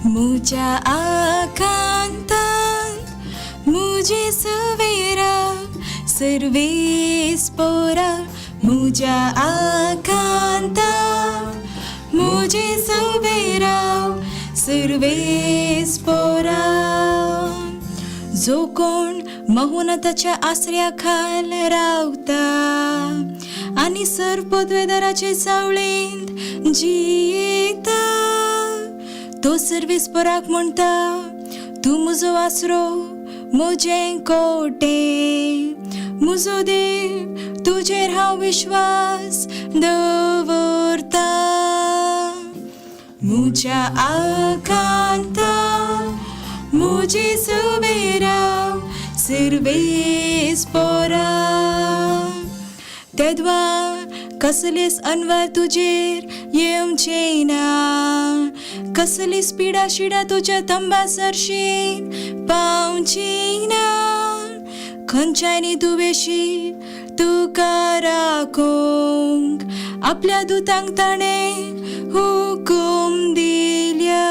मुझ्या आकांतांत मुझे सवेरा सर्वेस पोरा मुझ्या आकांतांत मुझे सवेरा सर्वेस पोरा जो कोण महोन्नताच्या आश्रयाखाल रावता आणि सर्पोद्वेदाराचे सावळेंत जियेता तो सर्वेस्पराक म्हणटा तूं म्हजो आसरो म्हजें कोटें म्हजो देव तुजेर हांव विश्वास दवरता मुझ्या आकांता मुझे सवेरा सर्वेस्परा तेदवा कसलेच अनवर तुजेर येवचें ना कसलीच पिडा शिडा तुज्या तंबा सरशीन पावची ना खंयच्यानी दुवेशी तुका राखोंक आपल्या दुतांक ताणें हुकूम दिल्या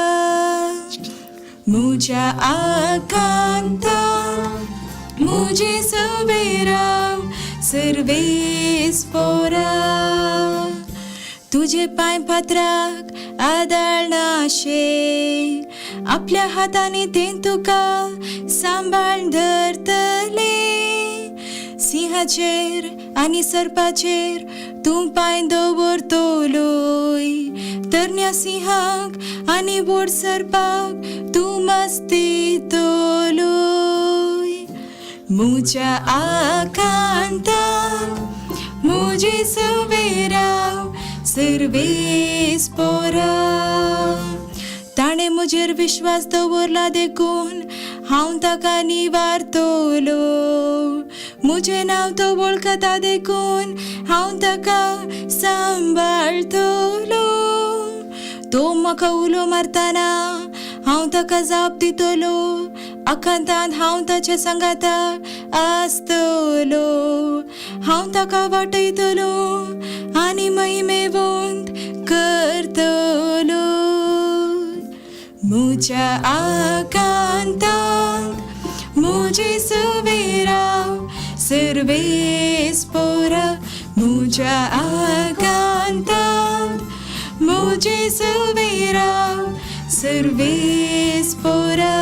मुझ्या आकांता मुझे सवेरा सर्वेस्परा तुझे पांय फातराक आदाळ नाशे आपल्या हातांनी तें तुका सांबाळ धरतले सिंहाचेर आनी सर्पाचेर तूं पांय दवरतलोय तरण्या सिंहाक आनी बोड सर्पाक तूं मस्तीतलोय मुझ्या आकांता मुझे सवेरा सर्वेस्परा ताणें म्हजेर विश्वास दवरला देखून हांव ताका निवारतलो म्हजें नांव तो वळखता देखून हांव ताका सांबाळतलो तो म्हाका उलो मारतना हांव ताका जाप दितलो आकांतांत हांव ताच्या संगाताक आसतलो हांव ताका वाटयतलो आनी महिमेवंत करतलो मुझ्या आकांतांत मुझे सवेरा सर्वेस्परा मुझ्या आकांतांत मुझे सवेरा सर्वेस्परा